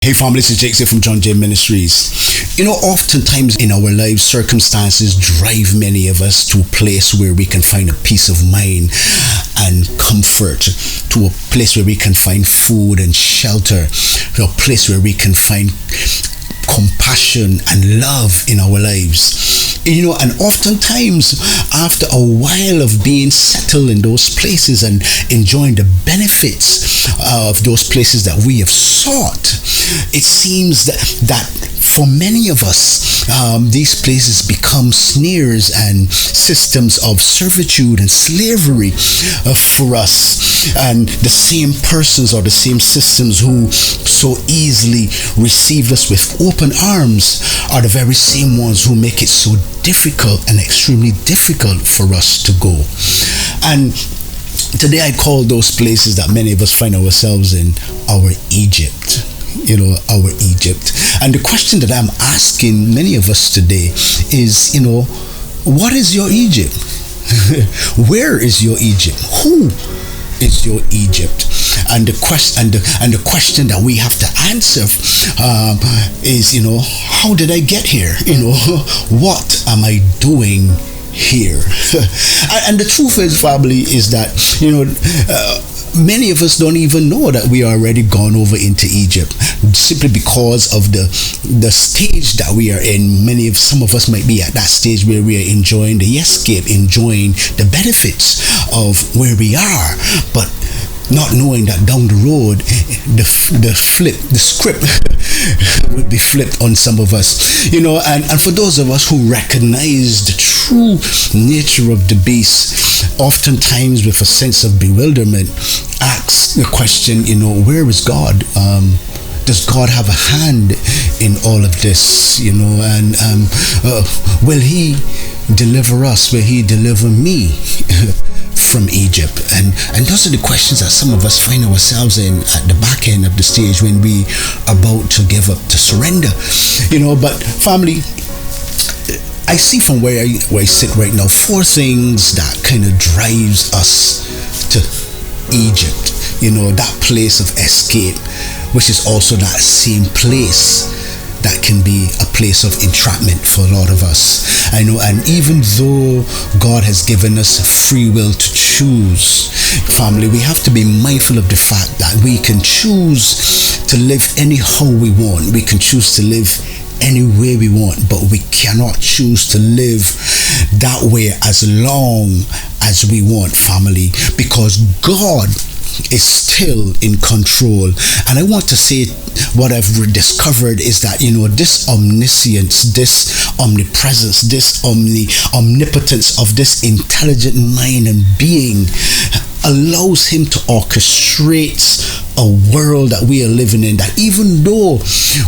Hey family, this is Jake here from John J Ministries. Oftentimes in our lives, circumstances drive many of us to a place where we can find a peace of mind and comfort, to a place where we can find food and shelter, to a place where we can find compassion and love in our lives. And oftentimes after a while of being settled in those places and enjoying the benefits of those places that we have sought, it seems that for many of us, these places become snares and systems of servitude and slavery for us. And the same persons or the same systems who so easily received us with open arms are the very same ones who make it so difficult and extremely difficult for us to go. And today I call those places that many of us find ourselves in our Egypt. Our Egypt. And the question that I'm asking many of us today is, what is your Egypt? Where is your Egypt? Who is your Egypt? And the question that we have to answer is, how did I get here? What am I doing here? And the truth is, family, is that many of us don't even know that we are already gone over into Egypt, simply because of the stage that we are in. Some of us might be at that stage where we are enjoying the escape, enjoying the benefits of where we are, but not knowing that down the road the script would be flipped on some of us. And for those of us who recognize the true nature of the beast, oftentimes with a sense of bewilderment, ask the question, where is God? Does God have a hand in all of this? And will He deliver us? Will He deliver me from Egypt? And those are the questions that some of us find ourselves in at the back end of the stage when we are about to give up, to surrender. But family, I see from where I sit right now, four things that kind of drives us to Egypt. That place of escape, which is also that same place that can be a place of entrapment for a lot of us. And even though God has given us free will to choose, family, we have to be mindful of the fact that we can choose to live anyhow we want. We can choose to live any way we want, but we cannot choose to live that way as long as we want, family, because God is still in control. And I want to say, what I've discovered is that this omniscience, this omnipresence, this omnipotence of this intelligent mind and being allows Him to orchestrate a world that we are living in, that even though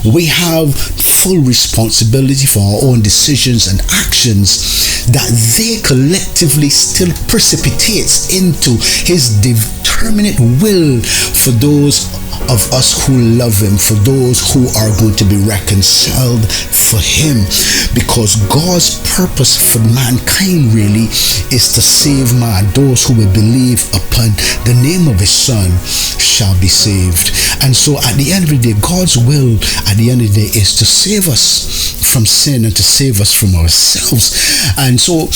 we have full responsibility for our own decisions and actions, that they collectively still precipitates into His determinate will for those of us who love Him, for those who are going to be reconciled for Him. Because God's purpose for mankind really is to save man. Those who will believe upon the name of His Son shall be saved. And so at the end of the day, God's will at the end of the day is to save us from sin and to save us from ourselves. And so,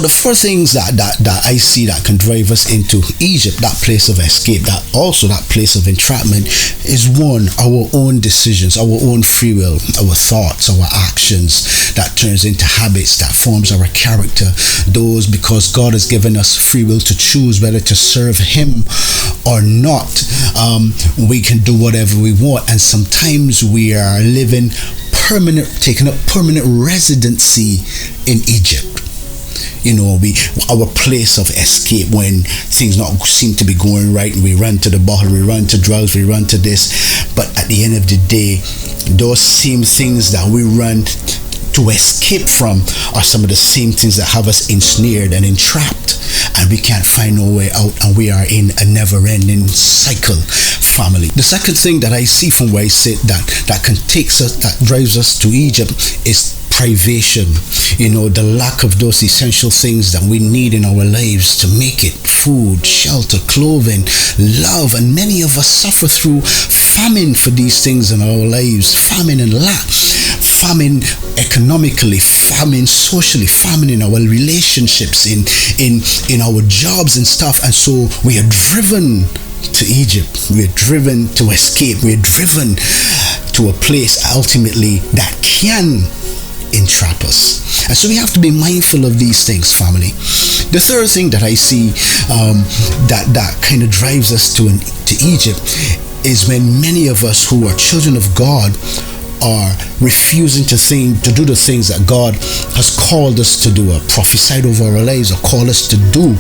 the four things that I see that can drive us into Egypt, that place of escape, that place of entrapment, is one, our own decisions, our own free will, our thoughts, our actions, that turns into habits, that forms our character. Those, because God has given us free will to choose whether to serve Him or not, we can do whatever we want, and sometimes we are taking up permanent residency in Egypt. Our place of escape when things not seem to be going right, and we run to the bottle, we run to drugs, we run to this. But at the end of the day, those same things that we run to escape from are some of the same things that have us ensnared and entrapped, and we can't find no way out, and we are in a never-ending cycle, family. The second thing that I see from where I sit that drives us to Egypt is privation. The lack of those essential things that we need in our lives to make it: food, shelter, clothing, love. And many of us suffer through famine for these things in our lives, famine and lack, famine economically, famine socially, famine in our relationships, in our jobs and stuff. And so we are driven to Egypt. We are driven to escape. We are driven to a place ultimately that can entrap us. And so we have to be mindful of these things, family. The third thing that I see that kind of drives us to Egypt is when many of us who are children of God are refusing to do the things that God has called us to do, or prophesied over our lives, or called us to do.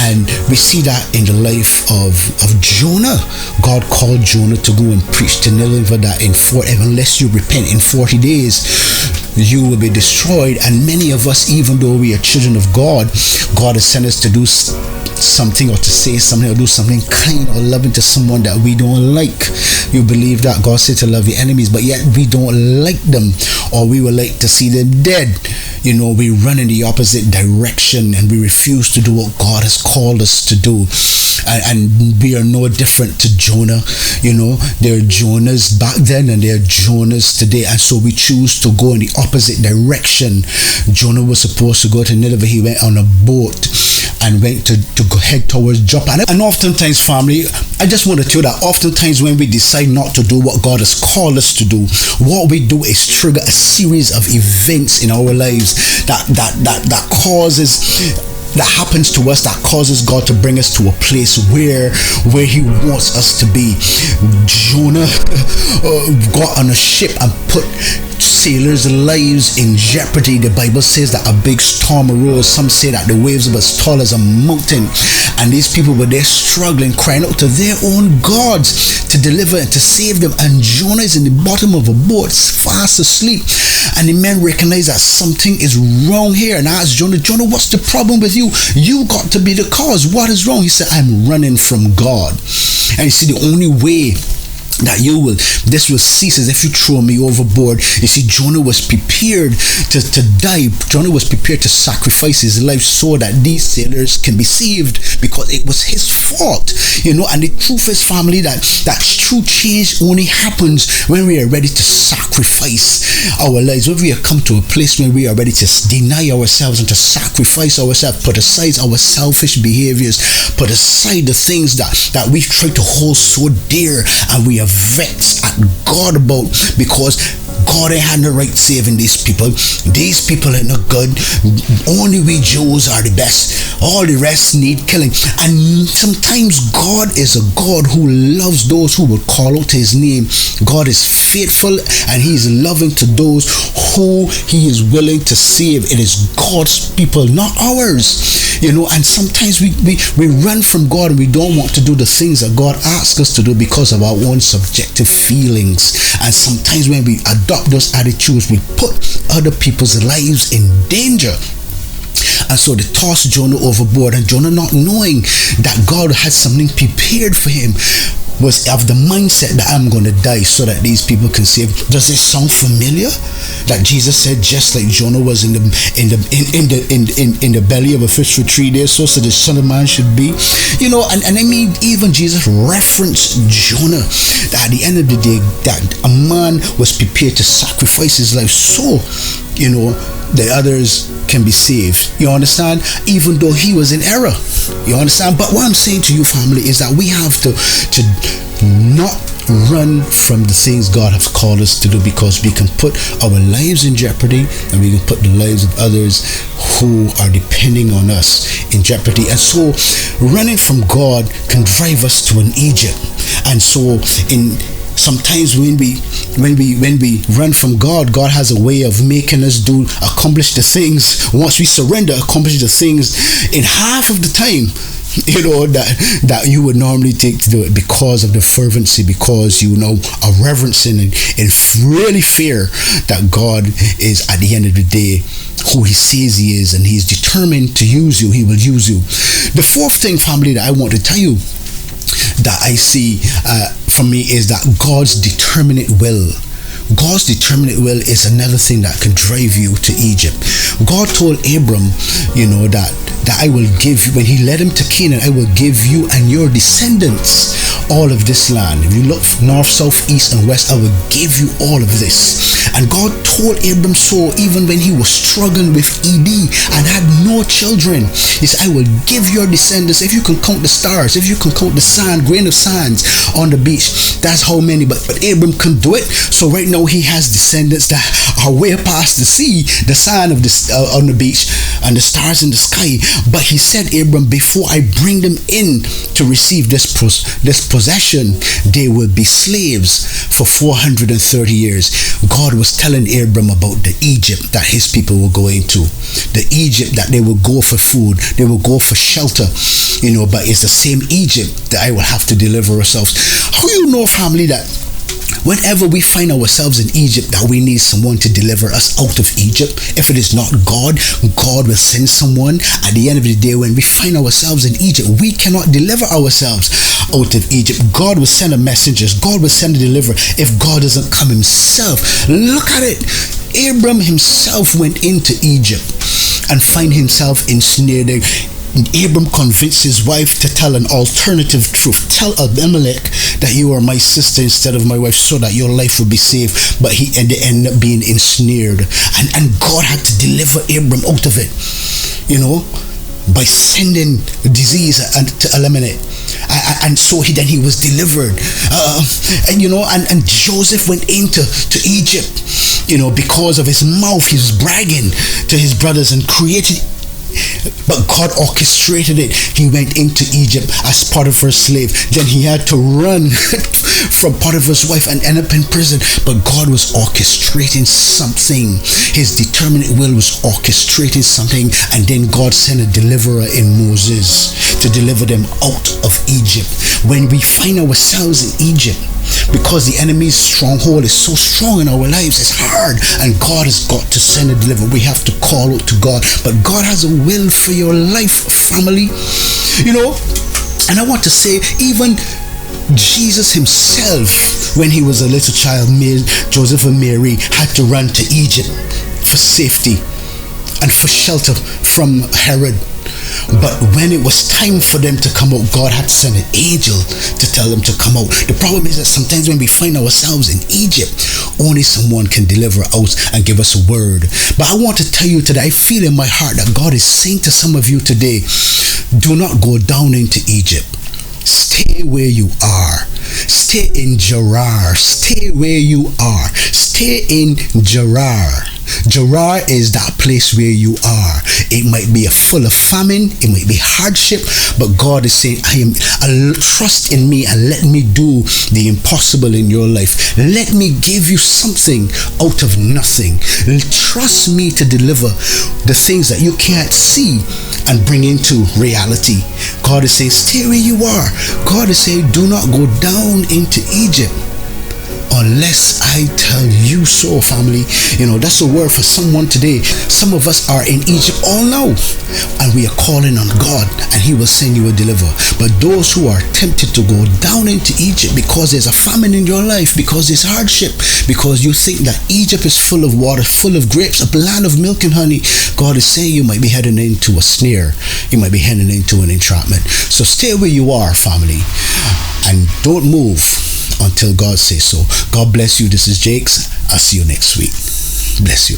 And we see that in the life of Jonah. God called Jonah to go and preach to Nineveh that unless you repent in 40 days, you will be destroyed. And many of us, even though we are children of God, God has sent us to do something, or to say something, or do something kind or loving to someone that we don't like. You believe that God said to love your enemies, but yet we don't like them, or we would like to see them dead. We run in the opposite direction, and we refuse to do what God has called us to do. And we are no different to Jonah. There are Jonahs back then, and there are Jonahs today. And so we choose to go in the opposite direction. Jonah was supposed to go to Nineveh. He went on a boat and went to head towards Joppa. And oftentimes, family, I just want to tell you that oftentimes when we decide not to do what God has called us to do, what we do is trigger a series of events in our lives that happens to us, that causes God to bring us to a place where He wants us to be. Jonah got on a ship and put sailors' lives in jeopardy. The Bible says that a big storm arose. Some say that the waves were as tall as a mountain, and these people were there struggling, crying out to their own gods to deliver and to save them. And Jonah is in the bottom of a boat, fast asleep, and the men recognize that something is wrong here, and asked Jonah, what's the problem with you? You got to be the cause. What is wrong? He said, I'm running from God. And you see, the only way that this will cease is if you throw me overboard. You see, Jonah was prepared to die. Jonah was prepared to sacrifice his life so that these sailors can be saved, because it was his fault. And the truth is, family, that true change only happens when we are ready to sacrifice our lives, when we have come to a place where we are ready to deny ourselves and to sacrifice ourselves, put aside our selfish behaviors, put aside the things that we've tried to hold so dear, and we are vexed at God about, because God ain't had no right saving these people. These people are not good. Only we Jews are the best. All the rest need killing. And sometimes God is a God who loves those who will call out His name. God is faithful, and He is loving to those who He is willing to save. It is God's people, not ours. And sometimes we run from God, and we don't want to do the things that God asks us to do because of our own subjective feelings. And sometimes when we adopt those attitudes, we put other people's lives in danger. And so they tossed Jonah overboard, and Jonah, not knowing that God had something prepared for him, was of the mindset that I'm going to die so that these people can save. Does it sound familiar? That Jesus said, just like Jonah was in the belly of a fish for 3 days, so the Son of Man should be. And I mean, even Jesus referenced Jonah, that at the end of the day, that a man was prepared to sacrifice his life so the others can be saved. You understand? Even though he was in error. You understand? But what I'm saying to you, family, is that we have to not run from the things God has called us to do, because we can put our lives in jeopardy, and we can put the lives of others who are depending on us in jeopardy. And so running from God can drive us to an Egypt. And so sometimes when we run from God, God has a way of making us accomplish the things. Once we surrender, accomplish the things in half of the time that you would normally take to do it, because of the fervency, because are reverencing and really fear that God is, at the end of the day, who He says He is, and He's determined to use you. He will use you. The fourth thing, family, that I want to tell you that I see for me is that God's determinate will. God's determinate will is another thing that can drive you to Egypt. God told Abram, that I will give you, when He led him to Canaan, I will give you and your descendants all of this land. If you look north, south, east, and west, I will give you all of this. And God told Abram so even when he was struggling with ED and had no children. He said, I will give your descendants, if you can count the stars, if you can count the sand, grain of sands on the beach, that's how many. But Abram couldn't do it. So right now he has descendants that are way past the sea, the sand of on the beach, and the stars in the sky. But he said, Abram, before I bring them in to receive this possession, they will be slaves for 430 years. God was telling Abram about the Egypt that his people were going to, the Egypt that they will go for food, they will go for shelter, but it's the same Egypt that I will have to deliver ourselves. How you know, family, that whenever we find ourselves in Egypt, that we need someone to deliver us out of Egypt? If it is not God, God will send someone. At the end of the day, when we find ourselves in Egypt, we cannot deliver ourselves out of Egypt. God will send a messenger. God will send a deliverer if God doesn't come himself. Look at it. Abram himself went into Egypt and find himself ensnared. Abram convinced his wife to tell an alternative truth. Tell Abimelech that you are my sister instead of my wife, so that your life will be saved. But they ended up being ensnared, and God had to deliver Abram out of it, by sending disease to eliminate. And so he was delivered. And Joseph went into Egypt, because of his mouth. He was bragging to his brothers and created. But God orchestrated it. He went into Egypt as Potiphar's slave. Then he had to run from Potiphar's wife and end up in prison. But God was orchestrating something. His determinate will was orchestrating something. And then God sent a deliverer in Moses to deliver them out of Egypt. When we find ourselves in Egypt, because the enemy's stronghold is so strong in our lives, it's hard, and God has got to send a deliverer. We have to call out to God, but God has a will for your life, family. And I want to say, even Jesus himself, when he was a little child, Joseph and Mary had to run to Egypt for safety and for shelter from Herod. But when it was time for them to come out, God had to send an angel to tell them to come out. The problem is that sometimes when we find ourselves in Egypt, only someone can deliver us and give us a word. But I want to tell you today, I feel in my heart that God is saying to some of you today, do not go down into Egypt. Stay where you are. Stay in Gerar. Stay where you are. Stay in Gerar. Gerar is that place where you are. It might be full of famine, it might be hardship, but God is saying, trust in me and let me do the impossible in your life. Let me give you something out of nothing. Trust me to deliver the things that you can't see and bring into reality. God is saying, stay where you are. God is saying, do not go down into Egypt unless I tell you so, family. That's a word for someone today. Some of us are in Egypt all now, and we are calling on God, and he will send you a deliverer. But those who are tempted to go down into Egypt because there's a famine in your life, because there's hardship, because you think that Egypt is full of water, full of grapes, a land of milk and honey, God is saying you might be heading into a snare. You might be heading into an entrapment. So stay where you are, family, and don't move until God says so. God bless you. This is Jakes. I'll see you next week. Bless you.